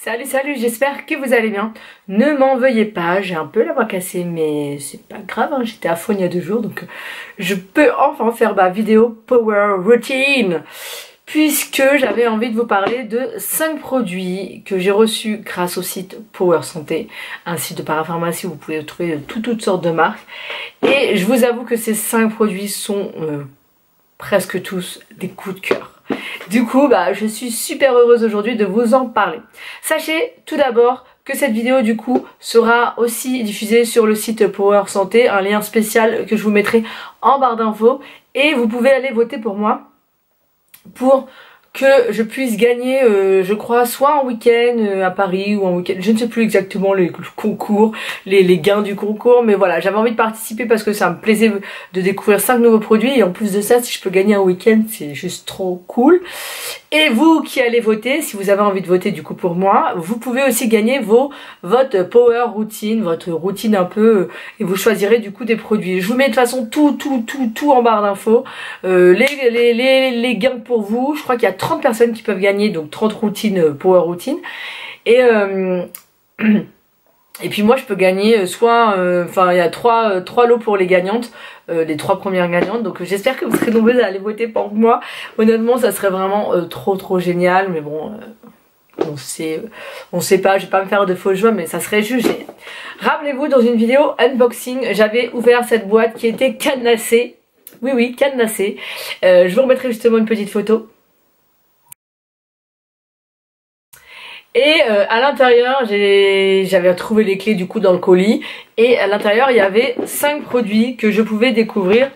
Salut, j'espère que vous allez bien. Ne m'en veuillez pas, j'ai un peu la voix cassée, mais c'est pas grave, hein. J'étais à fond il y a 2 jours, donc je peux enfin faire ma vidéo Power Routine. Puisque j'avais envie de vous parler de 5 produits que j'ai reçus grâce au site Power Santé, un site de parapharmacie où vous pouvez trouver toutes sortes de marques. Et je vous avoue que ces 5 produits sont presque tous des coups de cœur. Du coup, je suis super heureuse aujourd'hui de vous en parler. Sachez tout d'abord que cette vidéo du coup sera aussi diffusée sur le site Power Santé, un lien spécial que je vous mettrai en barre d'infos. Et vous pouvez aller voter pour moi pour que je puisse gagner, je crois, soit un week-end à Paris ou un week-end, je ne sais plus exactement les concours, les gains du concours, mais voilà, j'avais envie de participer parce que ça me plaisait de découvrir 5 nouveaux produits et en plus de ça, si je peux gagner un week-end, c'est juste trop cool. Et vous qui allez voter, si vous avez envie de voter du coup pour moi, vous pouvez aussi gagner votre Power Routine, votre routine un peu, et vous choisirez du coup des produits. Je vous mets de toute façon tout en barre d'infos, les gains pour vous. Je crois qu'il y a 30 personnes qui peuvent gagner, donc 30 routines Power Routine. Et puis moi je peux gagner soit, il y a 3 lots pour les gagnantes, les 3 premières gagnantes, donc j'espère que vous serez nombreux à aller voter pour moi. Honnêtement ça serait vraiment trop génial, mais bon, on sait pas, je vais pas me faire de faux joie, mais ça serait juste génial. Rappelez-vous, dans une vidéo unboxing, j'avais ouvert cette boîte qui était cadenassée, oui cadenassée, je vous remettrai justement une petite photo. Et à l'intérieur, j'avais trouvé les clés du coup dans le colis. Et à l'intérieur, il y avait 5 produits que je pouvais découvrir.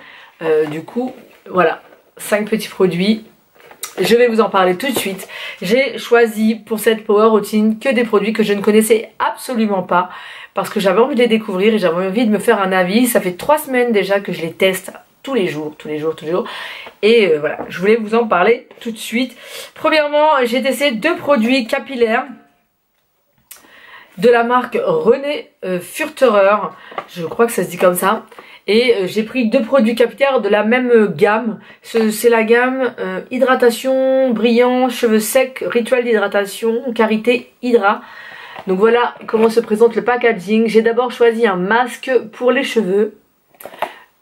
Du coup, voilà, 5 petits produits. Je vais vous en parler tout de suite. J'ai choisi pour cette Power Routine que des produits que je ne connaissais absolument pas. Parce que j'avais envie de les découvrir et j'avais envie de me faire un avis. Ça fait 3 semaines déjà que je les teste tous les jours. Et voilà, je voulais vous en parler tout de suite. Premièrement, j'ai testé 2 produits capillaires de la marque René Furterer. Je crois que ça se dit comme ça. Et j'ai pris 2 produits capillaires de la même gamme. C'est la gamme hydratation, brillant, cheveux secs, rituel d'hydratation, karité, hydra. Donc voilà comment se présente le packaging. J'ai d'abord choisi un masque pour les cheveux.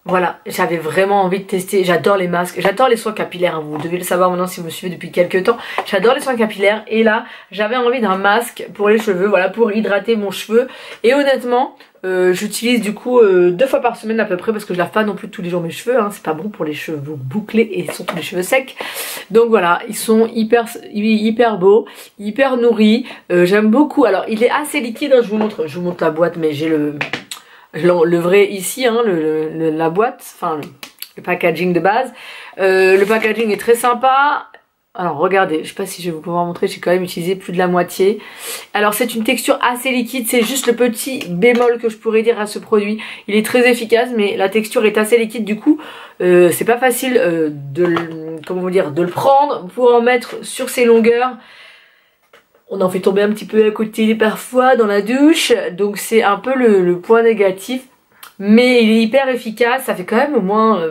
Voilà, j'avais vraiment envie de tester, j'adore les masques, j'adore les soins capillaires, hein, vous devez le savoir maintenant si vous me suivez depuis quelques temps, j'adore les soins capillaires et là j'avais envie d'un masque pour les cheveux, voilà, pour hydrater mon cheveu. Et honnêtement, j'utilise du coup 2 fois par semaine à peu près parce que je lave pas non plus tous les jours mes cheveux, hein, c'est pas bon pour les cheveux bouclés et surtout les cheveux secs. Donc voilà, ils sont hyper beaux, hyper nourris, j'aime beaucoup. Alors il est assez liquide, hein, je vous montre la boîte, mais j'ai le vrai ici, hein, la boîte, enfin le packaging de base. Le packaging est très sympa. Alors regardez, je sais pas si je vais vous pouvoir montrer, j'ai quand même utilisé plus de la moitié. Alors c'est une texture assez liquide, c'est juste le petit bémol que je pourrais dire à ce produit. Il est très efficace mais la texture est assez liquide, du coup c'est pas facile de le prendre pour en mettre sur ses longueurs. On en fait tomber un petit peu à côté parfois dans la douche, donc c'est un peu le point négatif. Mais il est hyper efficace, ça fait quand même au moins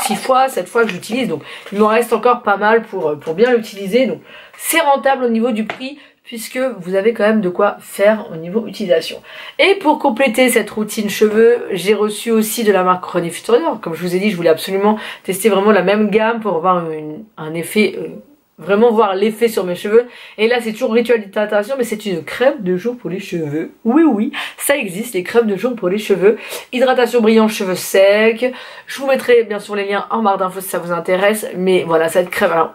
7 fois que j'utilise, donc il m'en reste encore pas mal pour bien l'utiliser. Donc c'est rentable au niveau du prix, puisque vous avez quand même de quoi faire au niveau utilisation. Et pour compléter cette routine cheveux, j'ai reçu aussi de la marque René Furterer. Comme je vous ai dit, je voulais absolument tester vraiment la même gamme pour avoir un effet... vraiment voir l'effet sur mes cheveux. Et là c'est toujours rituel d'hydratation, mais c'est une crème de jour pour les cheveux. Oui, ça existe, les crèmes de jour pour les cheveux. Hydratation brillant, cheveux secs. Je vous mettrai bien sûr les liens en barre d'infos si ça vous intéresse. Mais voilà, cette crème, alors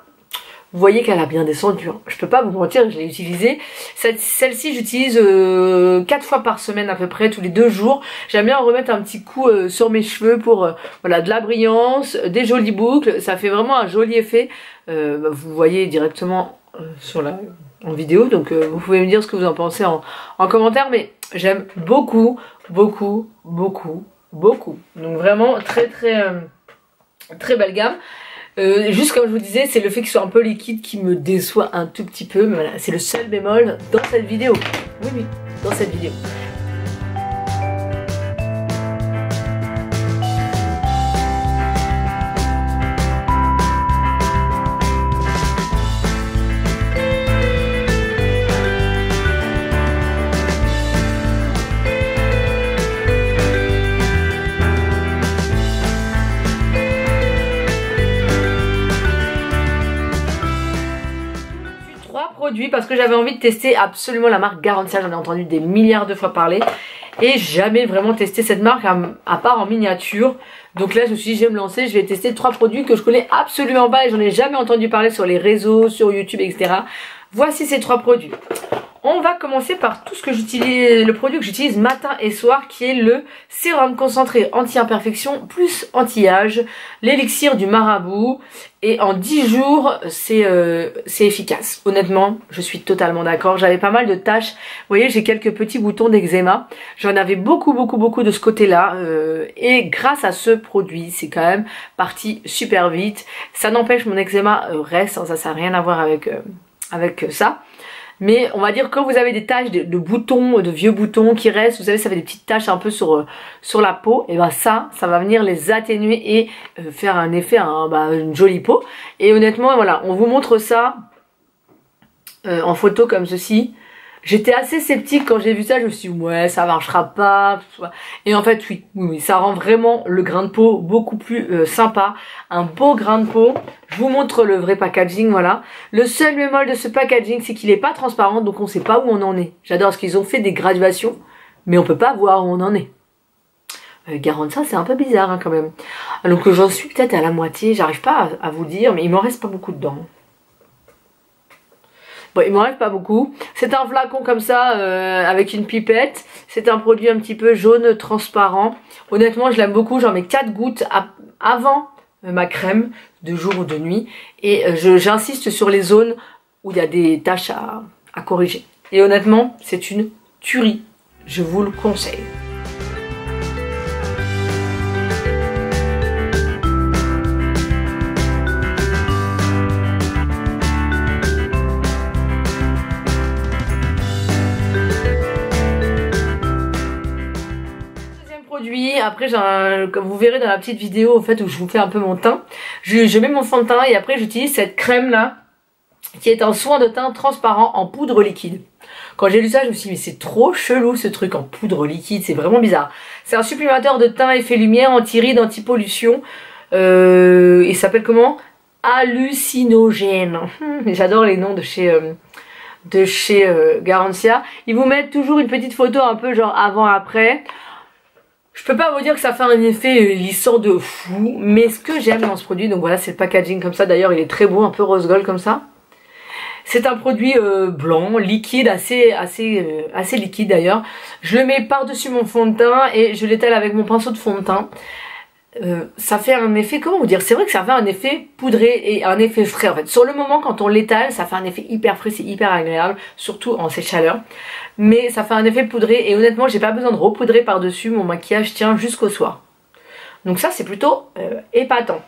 vous voyez qu'elle a bien descendu, hein. Je peux pas vous mentir, je l'ai utilisée. Celle-ci j'utilise 4 fois par semaine à peu près, tous les 2 jours. J'aime bien en remettre un petit coup sur mes cheveux pour voilà, de la brillance, des jolies boucles. Ça fait vraiment un joli effet. Vous voyez directement en vidéo, donc vous pouvez me dire ce que vous en pensez en commentaire, mais j'aime beaucoup. Donc vraiment très belle gamme. Juste comme je vous disais, c'est le fait qu'il soit un peu liquide qui me déçoit un tout petit peu, mais voilà, c'est le seul bémol dans cette vidéo. Oui, dans cette vidéo. produit parce que j'avais envie de tester absolument la marque Garantia. J'en ai entendu des milliards de fois parler et jamais vraiment testé cette marque à part en miniature. Donc là je me suis dit je vais me lancer, je vais tester 3 produits que je connais absolument pas et j'en ai jamais entendu parler sur les réseaux, sur YouTube, etc. Voici ces 3 produits. On va commencer par tout ce que j'utilise, le produit que j'utilise matin et soir, qui est le sérum concentré anti-imperfection plus anti-âge, l'élixir du marabout. Et en 10 jours, c'est efficace. Honnêtement, je suis totalement d'accord. J'avais pas mal de taches. Vous voyez, j'ai quelques petits boutons d'eczéma. J'en avais beaucoup de ce côté-là. Et grâce à ce produit, c'est quand même parti super vite. Ça n'empêche, mon eczéma reste. Ça n'a rien à voir avec ça. Mais on va dire quand vous avez des taches de boutons, de vieux boutons qui restent, vous savez ça fait des petites taches un peu sur la peau, et ben ça va venir les atténuer et faire un effet, une jolie peau. Et honnêtement voilà, on vous montre ça en photo comme ceci. J'étais assez sceptique quand j'ai vu ça, je me suis dit ouais ça marchera pas. Et en fait oui, ça rend vraiment le grain de peau beaucoup plus sympa. Un beau grain de peau. Je vous montre le vrai packaging, voilà. Le seul bémol de ce packaging, c'est qu'il n'est pas transparent, donc on ne sait pas où on en est. J'adore parce qu'ils ont fait des graduations, mais on peut pas voir où on en est. Garantia, c'est un peu bizarre hein, quand même. Donc j'en suis peut-être à la moitié, j'arrive pas à vous dire, mais il m'en reste pas beaucoup dedans. Bon, il m'en reste pas beaucoup. C'est un flacon comme ça, avec une pipette. C'est un produit un petit peu jaune, transparent. Honnêtement, je l'aime beaucoup. J'en mets 4 gouttes avant ma crème de jour ou de nuit. Et j'insiste sur les zones où il y a des taches à corriger. Et honnêtement, c'est une tuerie. Je vous le conseille. Après comme vous verrez dans la petite vidéo en fait où je vous fais un peu mon teint, je mets mon fond de teint et après j'utilise cette crème là qui est un soin de teint transparent en poudre liquide. Quand j'ai lu ça je me suis dit mais c'est trop chelou ce truc en poudre liquide, c'est vraiment bizarre. C'est un supplémenteur de teint effet lumière, anti-rides, anti-pollution, il s'appelle comment? Hallucinogène. J'adore les noms de chez Garantia. Ils vous mettent toujours une petite photo un peu genre avant-après. Je peux pas vous dire que ça fait un effet lissant de fou, mais ce que j'aime dans ce produit, donc voilà c'est le packaging comme ça, d'ailleurs il est très beau, un peu rose gold comme ça. C'est un produit blanc, liquide, assez liquide d'ailleurs. Je le mets par-dessus mon fond de teint et je l'étale avec mon pinceau de fond de teint. Ça fait un effet, comment vous dire, c'est vrai que ça fait un effet poudré et un effet frais en fait. Sur le moment quand on l'étale, ça fait un effet hyper frais, c'est hyper agréable, surtout en ces chaleurs. Mais ça fait un effet poudré et honnêtement j'ai pas besoin de repoudrer par dessus, mon maquillage tient jusqu'au soir. Donc ça c'est plutôt épatant.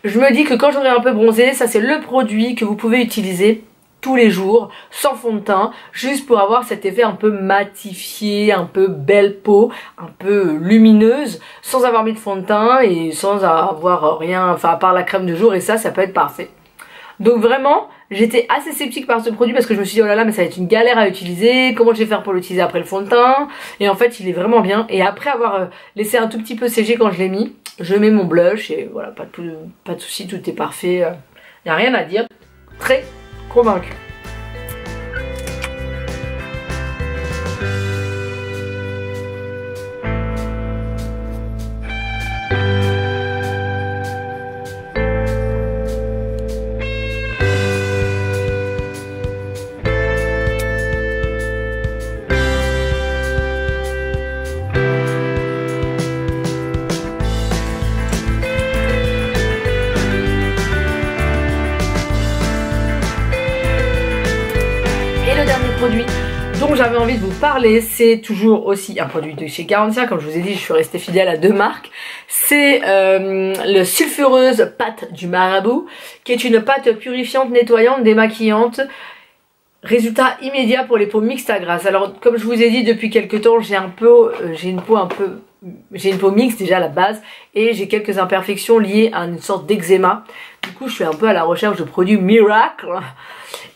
Je me dis que quand j'aurai un peu bronzé, ça c'est le produit que vous pouvez utiliser tous les jours, sans fond de teint, juste pour avoir cet effet un peu matifié, un peu belle peau, un peu lumineuse, sans avoir mis de fond de teint et sans avoir rien, enfin à part la crème de jour, et ça peut être parfait. Donc vraiment, j'étais assez sceptique par ce produit parce que je me suis dit oh là là mais ça va être une galère à utiliser, comment je vais faire pour l'utiliser après le fond de teint, et en fait il est vraiment bien, et après avoir laissé un tout petit peu sécher quand je l'ai mis, je mets mon blush et voilà, pas de soucis, tout est parfait, y a rien à dire, très convaincu. Produit dont j'avais envie de vous parler, c'est toujours aussi un produit de chez Garantia, comme je vous ai dit je suis restée fidèle à 2 marques, c'est le sulfureuse pâte du marabout, qui est une pâte purifiante, nettoyante, démaquillante, résultat immédiat pour les peaux mixtes à grasse. Alors comme je vous ai dit depuis quelques temps, j'ai une peau mixte déjà à la base et j'ai quelques imperfections liées à une sorte d'eczéma. Du coup je suis un peu à la recherche de produits miracles.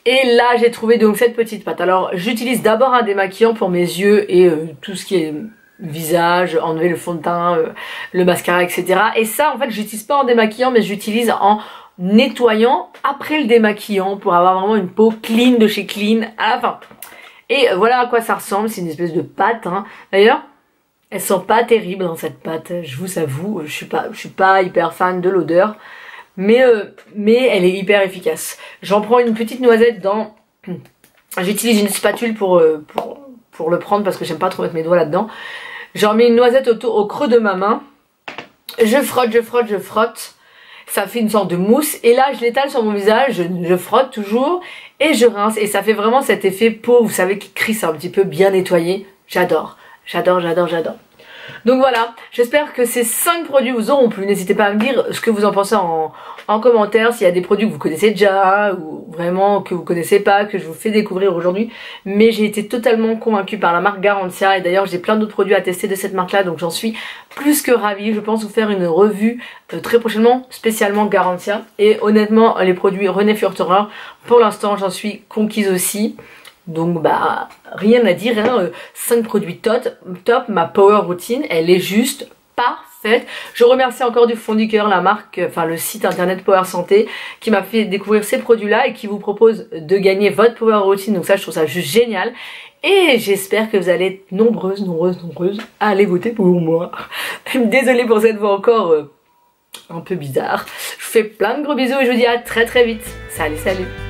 Et là j'ai trouvé donc cette petite pâte. Alors j'utilise d'abord un démaquillant pour mes yeux et tout ce qui est visage, enlever le fond de teint, le mascara, etc. Et ça en fait j'utilise pas en démaquillant mais j'utilise en nettoyant après le démaquillant pour avoir vraiment une peau clean de chez Clean à la fin. Et voilà à quoi ça ressemble, c'est une espèce de pâte, hein. D'ailleurs, elle sent pas terrible dans cette pâte, je vous avoue, je suis pas hyper fan de l'odeur, mais elle est hyper efficace. J'en prends une petite noisette dans... J'utilise une spatule pour le prendre parce que j'aime pas trop mettre mes doigts là-dedans. J'en mets une noisette au creux de ma main. Je frotte, je frotte, je frotte. Ça fait une sorte de mousse. Et là, je l'étale sur mon visage. Je frotte toujours. Et je rince. Et ça fait vraiment cet effet peau, vous savez, qui crisse un petit peu bien nettoyé. J'adore. J'adore, j'adore, j'adore. Donc voilà, j'espère que ces 5 produits vous auront plu. N'hésitez pas à me dire ce que vous en pensez en commentaire, s'il y a des produits que vous connaissez déjà ou vraiment que vous connaissez pas, que je vous fais découvrir aujourd'hui. Mais j'ai été totalement convaincue par la marque Garantia et d'ailleurs j'ai plein d'autres produits à tester de cette marque là, donc j'en suis plus que ravie. Je pense vous faire une revue très prochainement, spécialement Garantia. Et honnêtement, les produits René Furterer, pour l'instant j'en suis conquise aussi. Donc bah rien à dire, hein. 5 produits top, ma power routine, elle est juste parfaite. Je remercie encore du fond du cœur la marque, enfin le site internet Power Santé qui m'a fait découvrir ces produits là et qui vous propose de gagner votre power routine, donc ça je trouve ça juste génial. Et j'espère que vous allez être nombreuses à aller voter pour moi. Désolée pour cette voix encore un peu bizarre. Je vous fais plein de gros bisous et je vous dis à très vite. Salut, salut.